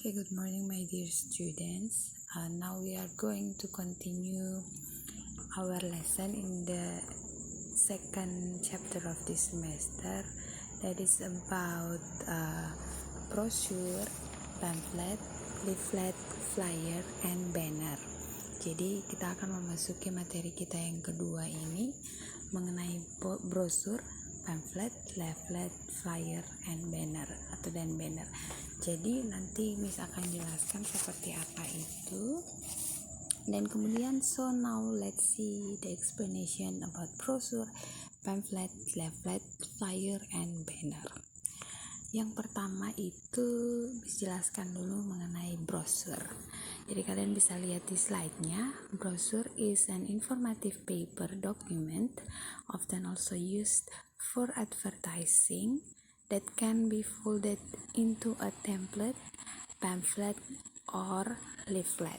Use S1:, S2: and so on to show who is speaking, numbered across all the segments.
S1: Okay, good morning, my dear students. Now we are going to continue our lesson in the second chapter of this semester, that is about brochure, pamphlet, leaflet, flyer, and banner. Jadi kita akan memasuki materi kita yang kedua ini mengenai brosur, pamphlet, leaflet, flyer, and banner dan banner. Jadi nanti Miss akan jelaskan seperti apa itu. Dan kemudian now let's see the explanation about brochure, pamphlet, leaflet, flyer, and banner. Yang pertama itu Miss jelaskan dulu mengenai brochure. Jadi kalian bisa lihat di slide-nya. Brochure is an informative paper document, often also used for advertising, that can be folded into a template, pamphlet, or leaflet.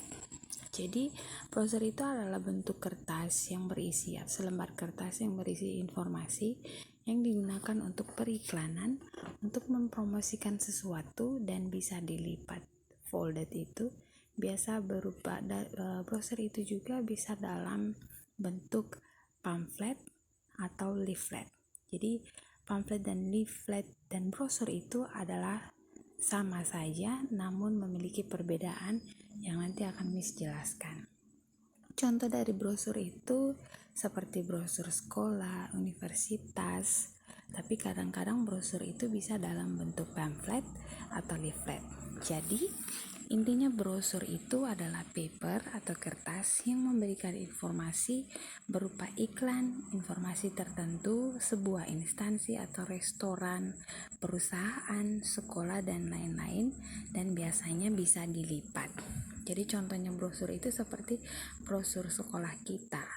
S1: Jadi brochure itu adalah bentuk kertas yang berisi selembar kertas yang berisi informasi yang digunakan untuk periklanan, untuk mempromosikan sesuatu, dan bisa dilipat. Folded itu biasa berupa brochure itu juga bisa dalam bentuk pamphlet atau leaflet. Jadi pamphlet dan leaflet dan brosur itu adalah sama saja, namun memiliki perbedaan yang nanti akan Miss jelaskan. Contoh dari brosur itu seperti brosur sekolah, universitas, tapi kadang-kadang brosur itu bisa dalam bentuk pamphlet atau leaflet. Jadi intinya brosur itu adalah paper atau kertas yang memberikan informasi berupa iklan, informasi tertentu, sebuah instansi atau restoran, perusahaan, sekolah, dan lain-lain, dan biasanya bisa dilipat. Jadi contohnya brosur itu seperti brosur sekolah kita.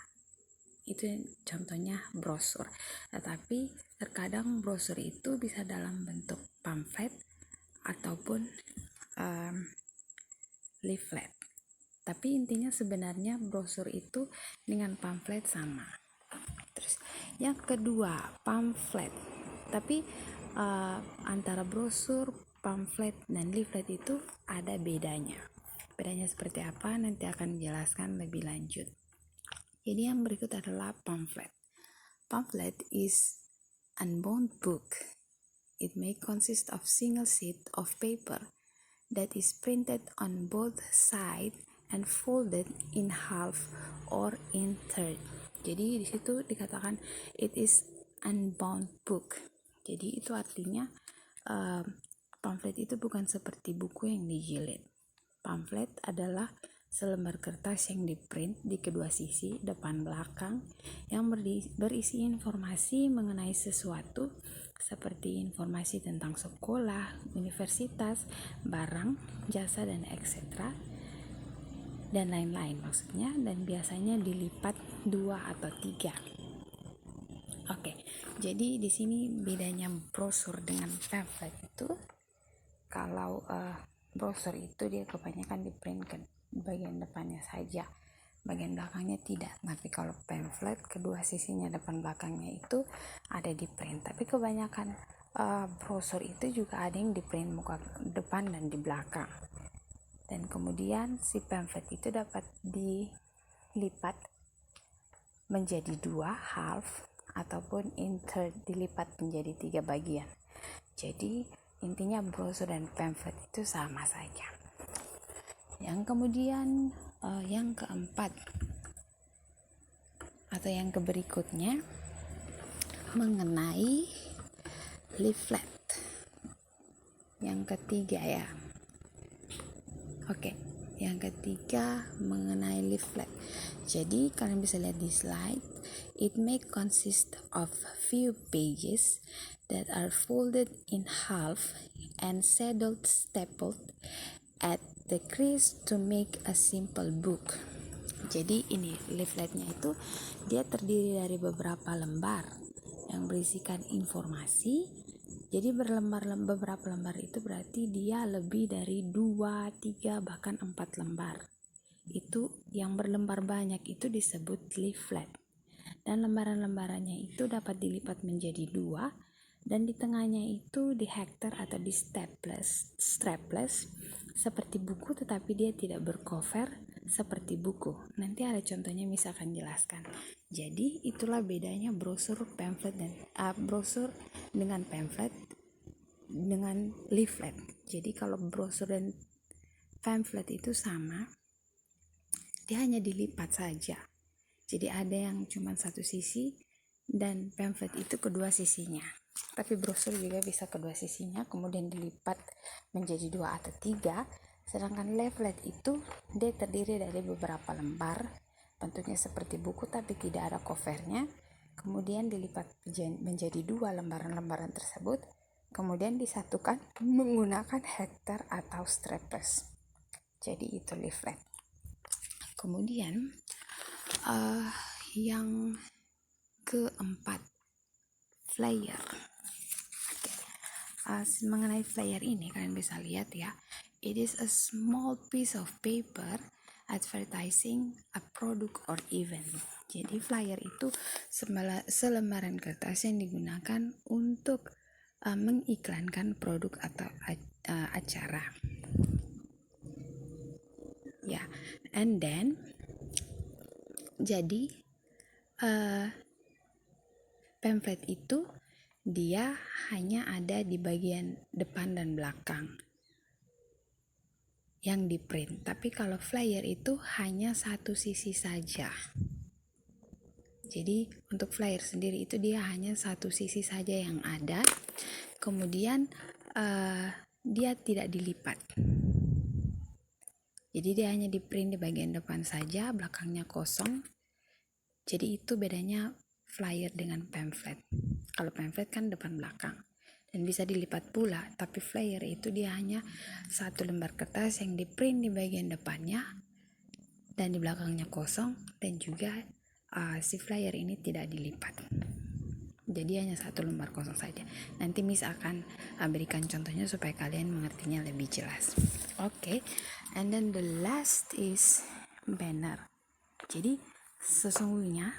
S1: Itu contohnya brosur. Tetapi terkadang brosur itu bisa dalam bentuk pamphlet ataupun leaflet. Tapi intinya sebenarnya brosur itu dengan pamphlet sama. Terus yang kedua, pamphlet. Tapi antara brosur, pamphlet, dan leaflet itu ada bedanya. Bedanya seperti apa nanti akan dijelaskan lebih lanjut. Jadi yang berikut adalah pamphlet. Pamphlet is unbound book. It may consist of single sheet of paper that is printed on both sides and folded in half or in third. Jadi di situ dikatakan it is unbound book. Jadi itu artinya pamphlet itu bukan seperti buku yang dijilid. Pamphlet adalah selembar kertas yang diprint di kedua sisi, depan belakang, yang berisi informasi mengenai sesuatu seperti informasi tentang sekolah, universitas, barang, jasa, dan etc. dan lain-lain maksudnya, dan biasanya dilipat 2 atau 3. Oke, jadi di sini bedanya brosur dengan pamphlet itu, kalau brosur itu dia kebanyakan diprint ke bagian depannya saja, bagian belakangnya tidak. Tapi kalau pamphlet kedua sisinya depan belakangnya itu ada di print. Tapi kebanyakan brosur itu juga ada yang di print muka depan dan di belakang. Dan kemudian si pamphlet itu dapat dilipat menjadi 2 half ataupun in third, dilipat menjadi 3 bagian. Jadi intinya brosur dan pamphlet itu sama saja. Yang kemudian yang keempat atau yang berikutnya mengenai leaflet. Yang ketiga ya. Oke, yang ketiga mengenai leaflet. Jadi kalian bisa lihat di slide. It may consist of few pages that are folded in half and stapled at the crease to make a simple book. Jadi ini leafletnya itu dia terdiri dari beberapa lembar yang berisikan informasi. Jadi beberapa lembar itu berarti dia lebih dari 2, 3, bahkan 4 lembar. Itu yang berlembar banyak itu disebut leaflet. Dan lembaran-lembarannya itu dapat dilipat menjadi 2, dan di tengahnya itu di hektar atau di strapless seperti buku tetapi dia tidak bercover seperti buku. Nanti ada contohnya misalkan jelaskan. Jadi itulah bedanya brosur pamflet dan brosur dengan pamflet dengan leaflet. Jadi kalau brosur dan pamflet itu sama, dia hanya dilipat saja. Jadi ada yang cuma satu sisi dan pamflet itu kedua sisinya. Tapi brosur juga bisa kedua sisinya, kemudian dilipat menjadi 2 atau 3. Sedangkan leaflet itu dia terdiri dari beberapa lembar, bentuknya seperti buku tapi tidak ada covernya. Kemudian dilipat menjadi 2 lembaran-lembaran tersebut, kemudian disatukan menggunakan hektar atau strapless. Jadi itu leaflet. Kemudian yang keempat, flyer. Mengenai flyer ini kalian bisa lihat ya, it is a small piece of paper advertising a product or event. Jadi flyer itu selembaran kertas yang digunakan untuk mengiklankan produk atau acara. Ya, and then jadi pamflet itu dia hanya ada di bagian depan dan belakang yang di print. Tapi kalau flyer itu hanya satu sisi saja. Jadi untuk flyer sendiri itu dia hanya satu sisi saja yang ada. Kemudian dia tidak dilipat. Jadi dia hanya di print di bagian depan saja, belakangnya kosong. Jadi itu bedanya flyer dengan pamflet. Kalau pamflet kan depan belakang dan bisa dilipat pula, tapi flyer itu dia hanya satu lembar kertas yang di print di bagian depannya dan di belakangnya kosong, dan juga si flyer ini tidak dilipat. Jadi hanya satu lembar kosong saja. Nanti Miss akan berikan contohnya supaya kalian mengertinya lebih jelas. Okay. And then the last is banner. Jadi sesungguhnya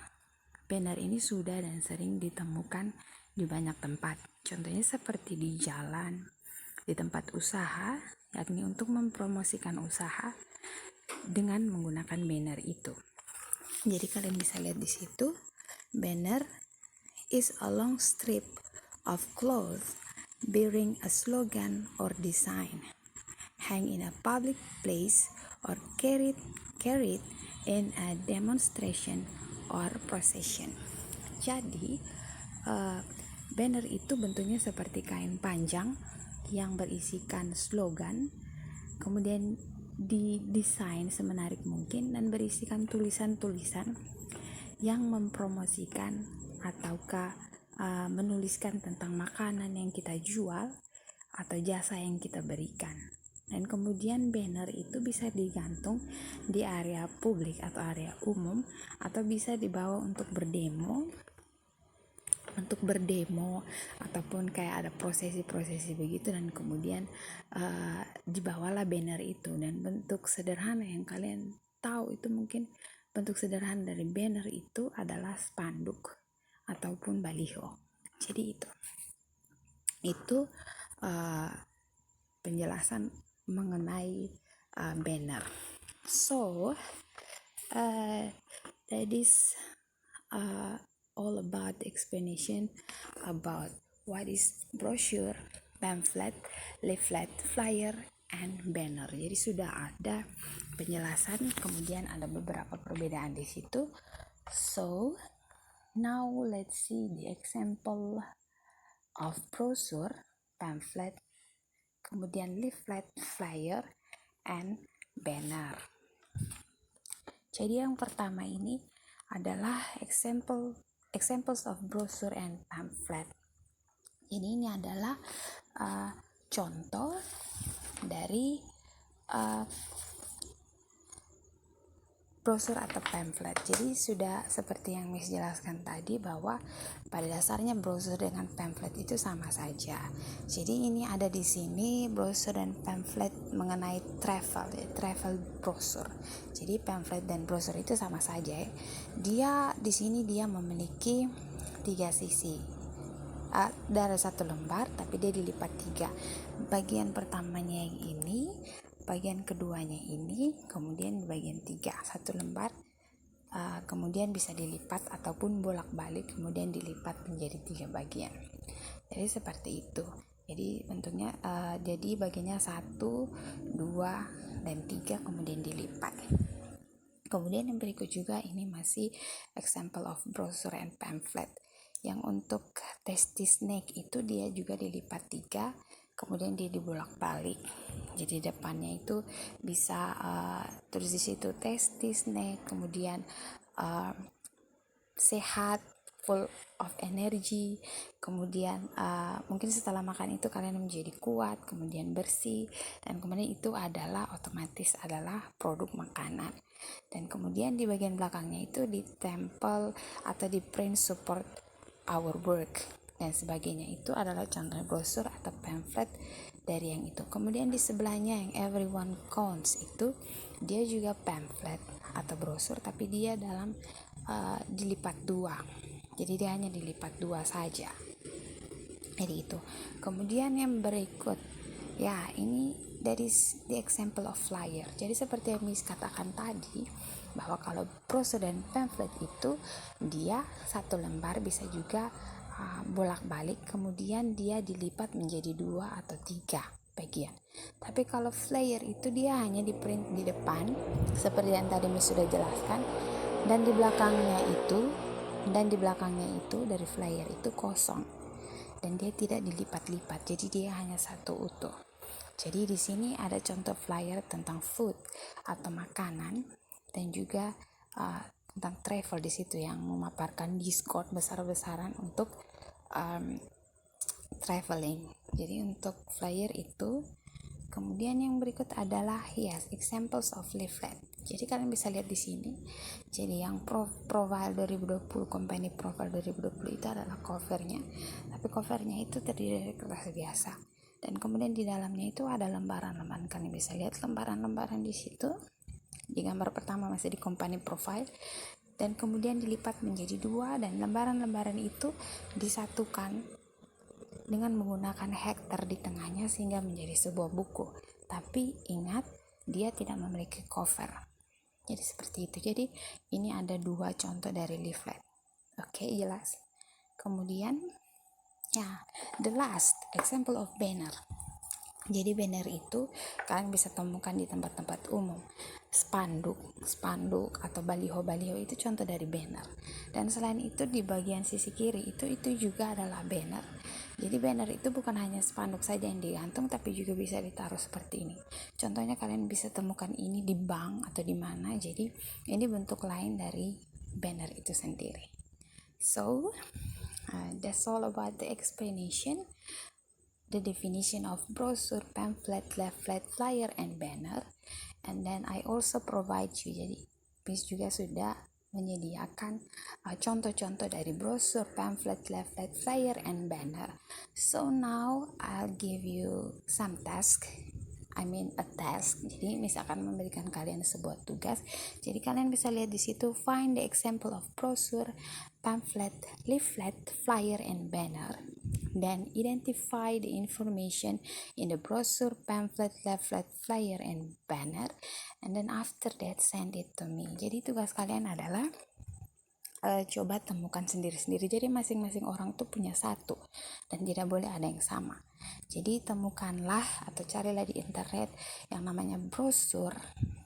S1: banner ini sudah dan sering ditemukan di banyak tempat. Contohnya seperti di jalan, di tempat usaha, yakni untuk mempromosikan usaha dengan menggunakan banner itu. Jadi kalian bisa lihat di situ, banner is a long strip of cloth bearing a slogan or design, hang in a public place or carried in a demonstration or procession. Jadi banner itu bentuknya seperti kain panjang yang berisikan slogan, kemudian didesain semenarik mungkin dan berisikan tulisan-tulisan yang mempromosikan ataukah menuliskan tentang makanan yang kita jual atau jasa yang kita berikan. Dan kemudian banner itu bisa digantung di area publik atau area umum, atau bisa dibawa untuk berdemo ataupun kayak ada prosesi-prosesi begitu, dan kemudian dibawalah banner itu. Dan bentuk sederhana yang kalian tahu itu mungkin bentuk sederhana dari banner itu adalah spanduk ataupun baliho. Jadi itu penjelasan mengenai banner. So that is all about the explanation about what is brochure, pamphlet, leaflet, flyer, and banner. Jadi sudah ada penjelasan, kemudian ada beberapa perbedaan di situ. So now let's see the example of brochure, pamphlet, kemudian leaflet, flyer, and banner. Jadi yang pertama ini adalah examples of brochure and pamphlet. Jadi ini adalah contoh dari brosur atau pamphlet. Jadi sudah seperti yang Miss jelaskan tadi bahwa pada dasarnya brosur dengan pamphlet itu sama saja. Jadi ini ada di sini brosur dan pamphlet mengenai travel brosur. Jadi pamphlet dan brosur itu sama saja. Dia di sini dia memiliki 3 sisi. Dari 1 lembar tapi dia dilipat 3. Bagian pertamanya yang ini bagian keduanya ini, kemudian di bagian 3 satu lembar, kemudian bisa dilipat ataupun bolak-balik kemudian dilipat menjadi 3 bagian. Jadi seperti itu. Jadi bentuknya jadi bagiannya 1, 2, dan 3 kemudian dilipat. Kemudian yang berikut juga ini masih example of brochure and pamphlet. Yang untuk tasty snake itu dia juga dilipat 3, kemudian dia dibolak-balik. Jadi depannya itu bisa terus di situ tasty snake, kemudian sehat, full of energy, kemudian mungkin setelah makan itu kalian menjadi kuat, kemudian bersih, dan kemudian itu adalah otomatis adalah produk makanan. Dan kemudian di bagian belakangnya itu ditempel atau di print support our work dan sebagainya. Itu adalah contoh brosur atau pamphlet dari yang itu. Kemudian di sebelahnya yang everyone counts itu dia juga pamphlet atau brosur, tapi dia dalam dilipat 2. Jadi dia hanya dilipat 2 saja. Jadi itu. Kemudian yang berikut, ya ini dari the example of flyer. Jadi seperti yang Miss katakan tadi, bahwa kalau brosur dan pamphlet itu dia satu lembar bisa juga bolak-balik, kemudian dia dilipat menjadi 2 atau 3 bagian. Tapi kalau flyer itu dia hanya di print di depan seperti yang tadi Miss sudah jelaskan, dan di belakangnya itu dari flyer itu kosong dan dia tidak dilipat-lipat, jadi dia hanya satu utuh. Jadi di sini ada contoh flyer tentang food atau makanan, dan juga tentang travel di situ yang memaparkan diskon besar-besaran untuk traveling. Jadi untuk flyer itu. Kemudian yang berikut adalah examples of leaflet. Jadi kalian bisa lihat di sini. Jadi yang profile 2020, company profile 2020 itu adalah covernya. Tapi covernya itu terdiri dari kertas biasa. Dan kemudian di dalamnya itu ada lembaran-lembaran. Kalian bisa lihat lembaran-lembaran di situ. Di gambar pertama masih di company profile, dan kemudian dilipat menjadi 2, dan lembaran-lembaran itu disatukan dengan menggunakan hektar di tengahnya sehingga menjadi sebuah buku. Tapi ingat, dia tidak memiliki cover. Jadi seperti itu. Jadi ini ada 2 contoh dari leaflet. Oke, jelas. Kemudian the last example of banner. Jadi banner itu kalian bisa temukan di tempat-tempat umum. Spanduk atau baliho itu contoh dari banner. Dan selain itu di bagian sisi kiri itu juga adalah banner. Jadi banner itu bukan hanya spanduk saja yang digantung, tapi juga bisa ditaruh seperti ini. Contohnya kalian bisa temukan ini di bank atau di mana. Jadi ini bentuk lain dari banner itu sendiri. So that's all about the explanation, the definition of brochure, pamphlet, leaflet, flyer, and banner. And then I also provide you, jadi Miss juga sudah menyediakan contoh-contoh dari brosur, pamphlet, leaflet, flyer, and banner. So now I'll give you some task. A task. Jadi Miss akan memberikan kalian sebuah tugas. Jadi kalian bisa lihat di situ, find the example of brochure, pamphlet, leaflet, flyer, and banner. Then identify the information in the brochure, pamphlet, leaflet, flyer, and banner. And then after that send it to me. Jadi tugas kalian adalah coba temukan sendiri-sendiri. Jadi masing-masing orang tuh punya satu dan tidak boleh ada yang sama. Jadi temukanlah atau carilah di internet yang namanya brosur,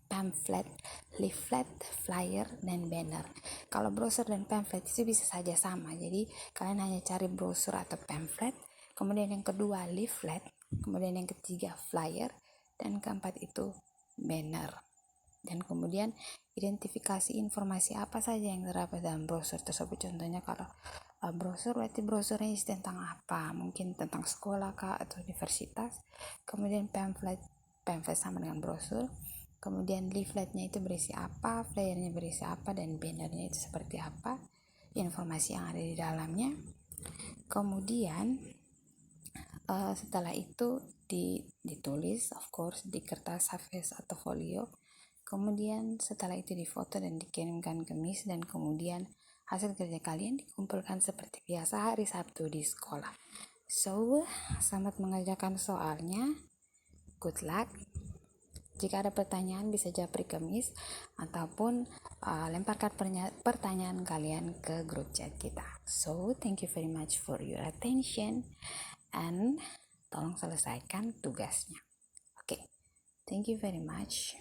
S1: pamphlet, leaflet, flyer, dan banner. Kalau brosur dan pamphlet itu bisa saja sama. Jadi kalian hanya cari brosur atau pamphlet, kemudian yang kedua leaflet, kemudian yang ketiga flyer, dan keempat itu banner. Dan kemudian identifikasi informasi apa saja yang terdapat dalam brosur tersebut. Contohnya kalau brosur berarti brosurnya isi tentang apa, mungkin tentang sekolah kah atau universitas. Kemudian pamphlet sama dengan brosur. Kemudian leafletnya itu berisi apa, flyernya berisi apa, dan bannernya itu seperti apa, informasi yang ada di dalamnya. Kemudian setelah itu ditulis of course di kertas HVS atau folio. Kemudian setelah itu difoto dan dikirimkan ke Miss, dan kemudian hasil kerja kalian dikumpulkan seperti biasa hari Sabtu di sekolah. So, selamat mengerjakan soalnya. Good luck. Jika ada pertanyaan bisa japri ke Miss ataupun lemparkan pertanyaan kalian ke grup chat kita. So, thank you very much for your attention and tolong selesaikan tugasnya. Oke, thank you very much.